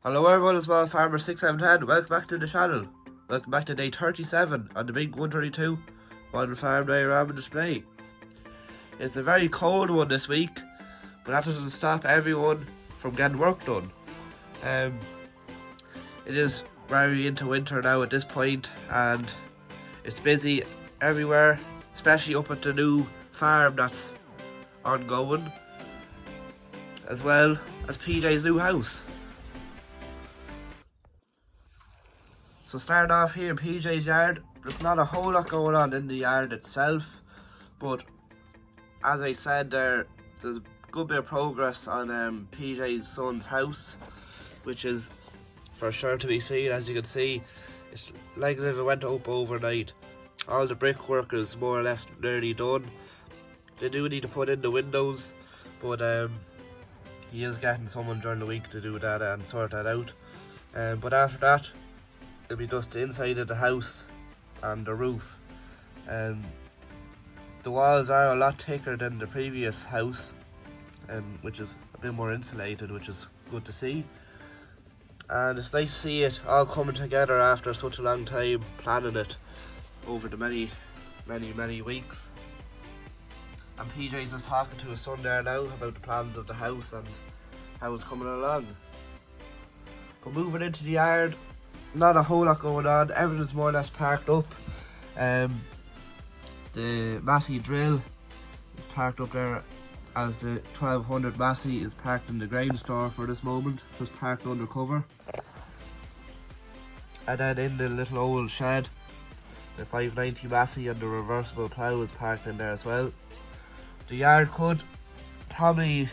Hello everyone, it's Small Farmer 6710. Welcome back to the channel. Welcome back to day 37 on the big 132 Modern Farm Diorama display. It's a very cold one this week, but that doesn't stop everyone from getting work done. It is very into winter now at this point, and it's busy everywhere, especially up at the new farm that's ongoing, as well as PJ's new house. So starting off here in PJ's yard, there's not a whole lot going on in the yard itself, but as I said there's a good bit of progress on PJ's son's house, which is for sure to be seen. As you can see, it's like as if it went up overnight. All the brickwork is more or less nearly done. They do need to put in the windows, but he is getting someone during the week to do that and sort that out. But after that, it'll be just the inside of the house and the roof. The walls are a lot thicker than the previous house, which is a bit more insulated, which is good to see. And it's nice to see it all coming together after such a long time planning it over the many weeks. And PJ's just talking to his son there now about the plans of the house and how it's coming along. But moving into the yard, not a whole lot going on. Everything's more or less parked up. The Massey drill is parked up there, as the 1200 Massey is parked in the grain store for this moment, just parked under cover. And then in the little old shed, the 590 Massey and the reversible plough is parked in there as well. The yard could probably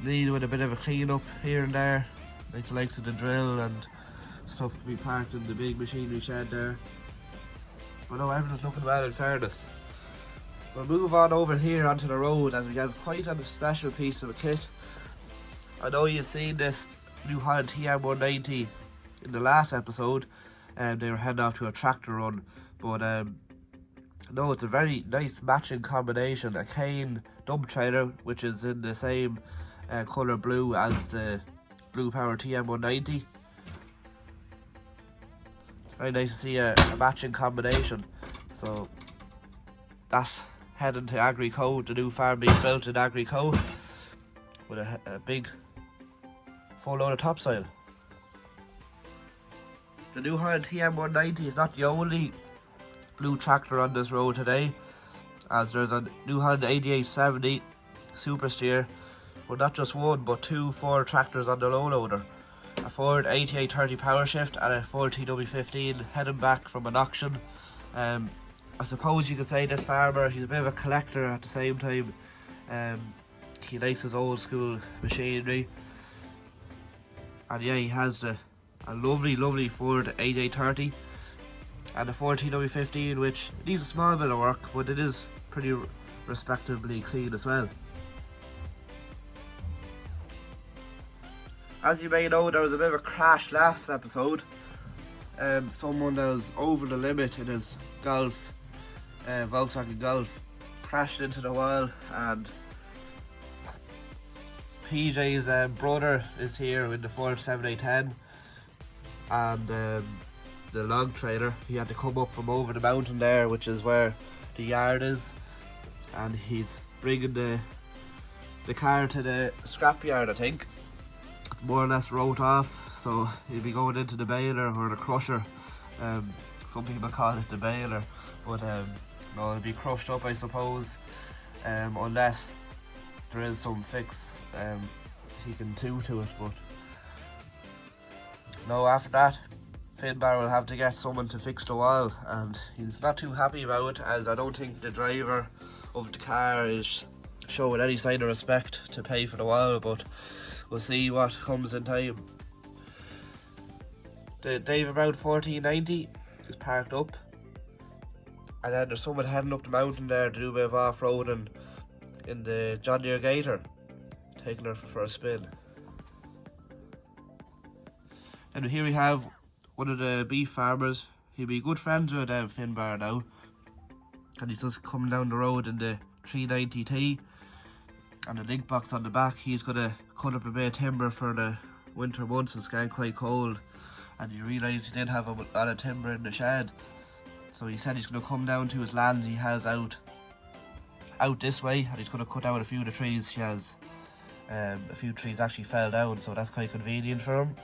need with a bit of a clean up here and there, like the likes of the drill and stuff to be parked in the big machinery shed there. But no, everything's looking well in fairness. We'll move on over here onto the road, as we have quite a special piece of kit. I know you've seen this new Holland TM190 in the last episode, and they were heading off to a tractor run, but no, it's a very nice matching combination. A cane dump trailer, which is in the same colour blue as the Blue Power TM190. Very nice to see a matching combination. So that's heading to Agrico, the new farm being built in Agrico, with a big full load of topsoil. The new Holland TM190 is not the only blue tractor on this road today, as there's a new Holland 8870 Super Steer with not just one but two Ford tractors on the low loader. A Ford 8830 power shift and a Ford TW15 heading back from an auction. I suppose you could say this farmer, he's a bit of a collector at the same time. He likes his old school machinery, and yeah, he has a lovely Ford 8830 and a Ford TW15, which needs a small bit of work, but it is pretty respectably clean as well. As you may know, there was a bit of a crash last episode. Someone that was over the limit in his Golf, Volkswagen Golf, crashed into the wall, and PJ's brother is here in the Ford 7810, and the log trailer. He had to come up from over the mountain there, which is where the yard is, and he's bringing the car to the scrap yard, I think. More or less wrote off, so he'll be going into the baler or the crusher. Some people call it the baler, but no, it'll be crushed up, I suppose, unless there is some fix he can do to it. But no, after that, Finbar will have to get someone to fix the wall, and he's not too happy about it, as I don't think the driver of the car is showing any sign of respect to pay for the wall, but we'll see what comes in time. The David Brown 1490 is parked up, and then there's someone heading up the mountain there to do a bit of off-roading in the John Deere Gator, taking her for a spin. And here we have one of the beef farmers. He'll be good friends with Finbar now, and he's just coming down the road in the 390T, and the link box on the back. He's going to cut up a bit of timber for the winter months it's getting quite cold, and he realised he did have a lot of timber in the shed. So he said he's going to come down to his land he has out this way, and he's going to cut down a few of the trees he has. A few trees actually fell down, so that's quite convenient for him.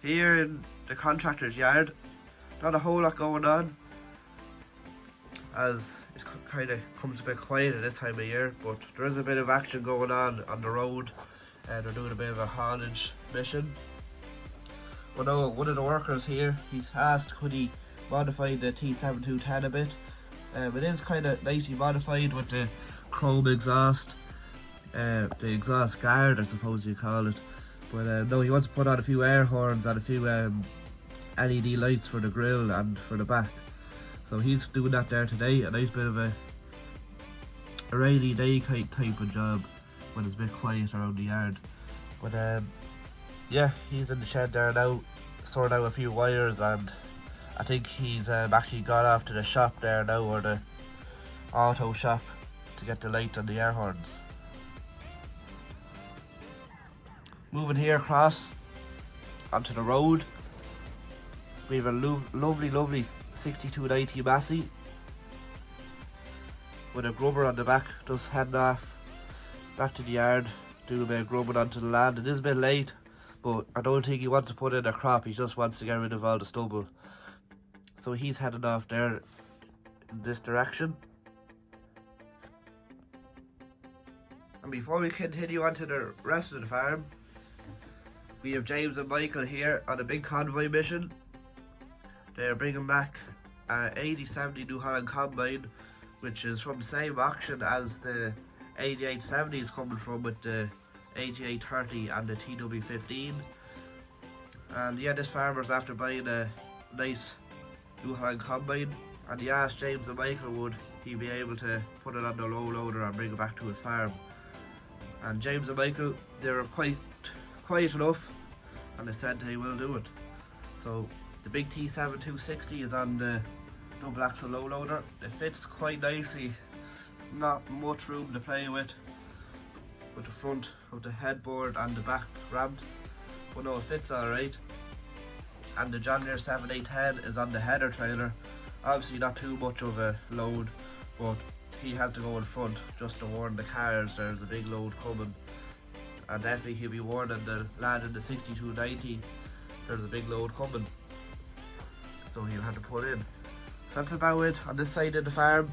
Here in the contractor's yard, not a whole lot going on, as it kind of comes a bit quiet at this time of year, but there is a bit of action going on the road, and they're doing a bit of a haulage mission. But no, one of the workers here, he's asked could he modify the T7210 a bit. It is kind of nicely modified with the chrome exhaust, the exhaust guard I suppose you call it. But no, he wants to put on a few air horns and a few LED lights for the grille and for the back. So he's doing that there today. A nice bit of a rainy day type of job when it's a bit quiet around the yard. But yeah, he's in the shed there now, sorting out a few wires, and I think he's actually gone off to the shop there now, or the auto shop, to get the light and the air horns. Moving here across onto the road, we have a lovely 6290 Massey with a grubber on the back, just heading off back to the yard, doing a bit of grubbing onto the land. It is a bit late, but I don't think he wants to put in a crop, he just wants to get rid of all the stubble. So he's heading off there in this direction. And before we continue on to the rest of the farm, we have James and Michael here on a big convoy mission. They're bringing back an 8070 New Holland combine, which is from the same auction as the 8870 is coming from, with the 8830 and the TW15. And yeah, this farmer's after buying a nice New Holland combine, and he asked James and Michael would he be able to put it on the low loader and bring it back to his farm. And James and Michael, they were quite quiet enough, and they said they will do it. So the big T7260 is on the double axle low loader. It fits quite nicely, not much room to play with the front of the headboard and the back ramps, but no, it fits alright. And the John Deere 7810 is on the header trailer. Obviously not too much of a load, but he had to go in front just to warn the cars there's a big load coming. And definitely he'll be warning the lad in the 6290 there's a big load coming, so he'll have to put in. So that's about it on this side of the farm.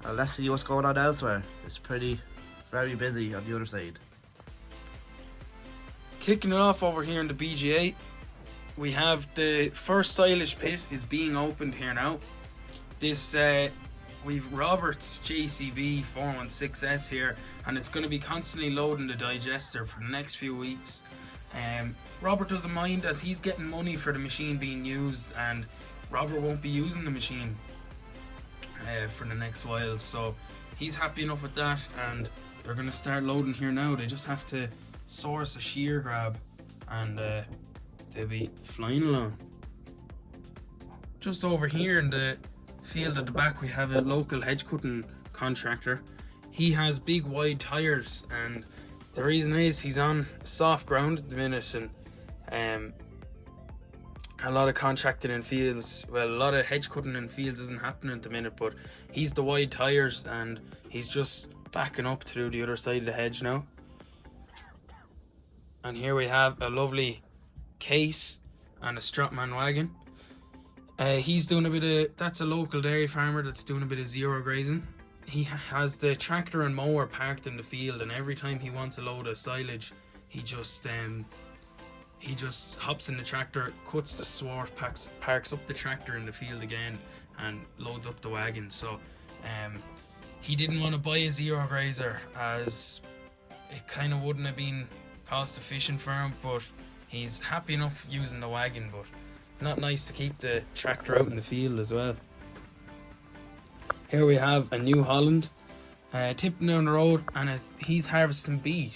And let's see what's going on elsewhere. It's very busy on the other side. Kicking it off over here in the BGA, we have the first silage pit is being opened here now. This we've Robert's JCB 416S here, and it's going to be constantly loading the digester for the next few weeks. Robert doesn't mind, as he's getting money for the machine being used, and Robert won't be using the machine for the next while, so he's happy enough with that, and they're going to start loading here now. They just have to source a shear grab, and they'll be flying along. Just over here in the field at the back, we have a local hedge cutting contractor. He has big wide tires, and the reason is he's on soft ground at the minute, and a lot of contracting in fields, well, a lot of hedge cutting in fields isn't happening at the minute, but he's the wide tires and he's just backing up through the other side of the hedge now. And here we have a lovely case and a Strapman wagon. He's doing a bit of, that's a local dairy farmer that's doing a bit of zero grazing. He has the tractor and mower parked in the field, and every time he wants a load of silage, he just hops in the tractor, cuts the swath, parks up the tractor in the field again, and loads up the wagon. So he didn't want to buy a zero grazer, as it kind of wouldn't have been cost efficient for him, but he's happy enough using the wagon. But not nice to keep the tractor out in the field as well. Here we have a New Holland tipping down the road, and he's harvesting beet.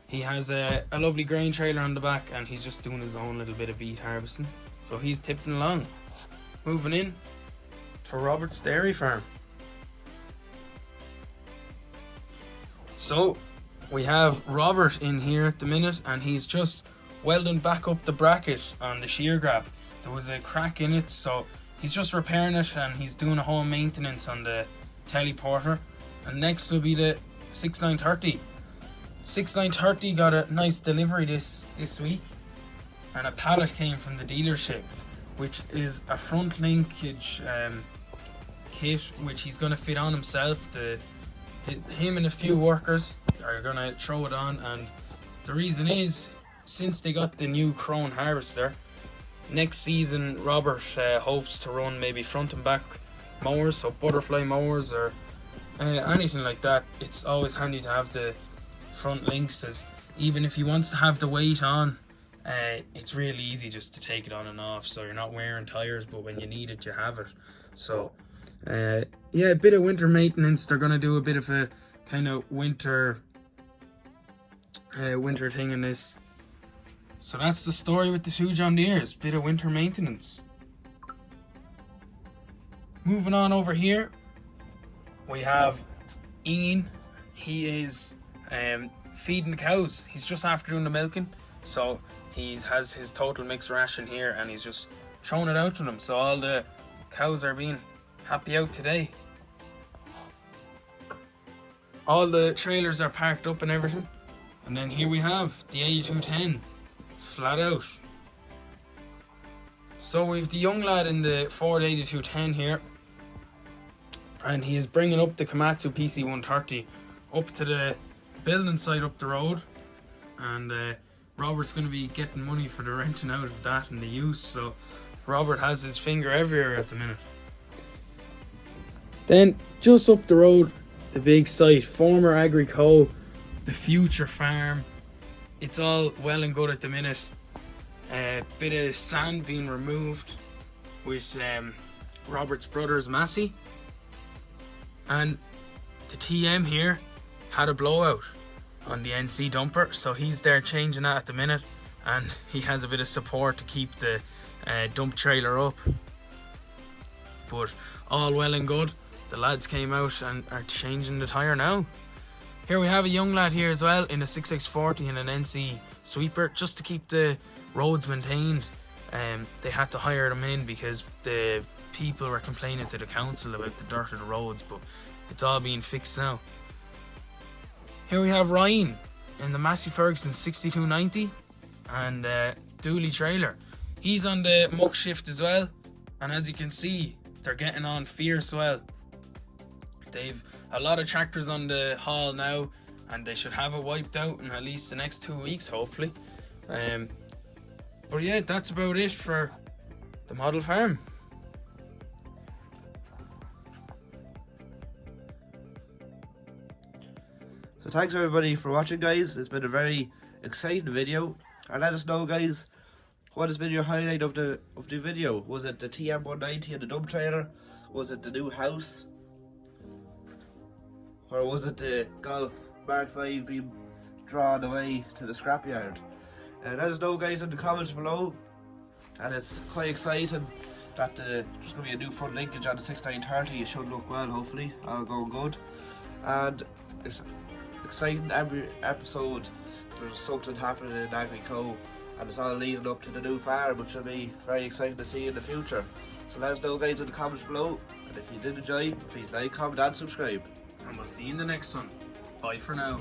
He has a lovely grain trailer on the back, and he's just doing his own little bit of beet harvesting. So he's tipping along. Moving in to Robert's dairy farm. So we have Robert in here at the minute, and he's just welding back up the bracket on the shear grab. There was a crack in it, so he's just repairing it, and he's doing a home maintenance on the teleporter. And next will be the 6930. 6930 got a nice delivery this week, and a pallet came from the dealership, which is a front linkage kit which he's going to fit on himself. Him and a few workers are going to throw it on, and the reason is, since they got the new Crone harvester, next season Robert hopes to run maybe front and back mowers, so butterfly mowers or anything like that. It's always handy to have the front links, as even if he wants to have the weight on, it's really easy just to take it on and off, so you're not wearing tires, but when you need it, you have it. So yeah, a bit of winter maintenance. They're going to do a bit of a kind of winter thing in this. So that's the story with the two John Deeres, bit of winter maintenance. Moving on over here, we have Ian. He is feeding the cows. He's just after doing the milking, so he has his total mixed ration here, and he's just throwing it out to them. So all the cows are being happy out today. All the trailers are parked up and everything. And then here we have the 8210 flat out. So we've the young lad in the Ford 8210 here, and he is bringing up the Komatsu PC130 up to the building site up the road, and Robert's going to be getting money for the renting out of that and the use, so Robert has his finger everywhere at the minute. Then just up the road, the big site, former Agrico, the future farm. It's all well and good at the minute. A bit of sand being removed with Robert's brothers Massey, and the TM here had a blowout on the NC dumper, so he's there changing that at the minute, and he has a bit of support to keep the dump trailer up. But all well and good. The lads came out and are changing the tyre now. Here we have a young lad here as well in a 6X40 and an NC sweeper, just to keep the roads maintained. They had to hire them in because the people were complaining to the council about the dirt of the roads, but it's all being fixed now. Here we have Ryan in the Massey Ferguson 6290 and dually trailer. He's on the muck shift as well, and as you can see, they're getting on fierce well. They've a lot of tractors on the haul now, and they should have it wiped out in at least the next 2 weeks, hopefully. But yeah, that's about it for the model farm. So thanks everybody for watching, guys. It's been a very exciting video, and let us know, guys, what has been your highlight of the video. Was it the TM190 and the dump trailer? Was it the new house? Or was it the Golf Mark 5 being drawn away to the scrapyard? Let us know, guys, in the comments below. And it's quite exciting that there's going to be a new front linkage on the 6930. It should look well, hopefully. All going good. And it's exciting every episode. There's something happening in Agrico, and it's all leading up to the new farm, which will be very exciting to see in the future. So let us know, guys, in the comments below. And if you did enjoy, please like, comment and subscribe. And we'll see you in the next one. Bye for now.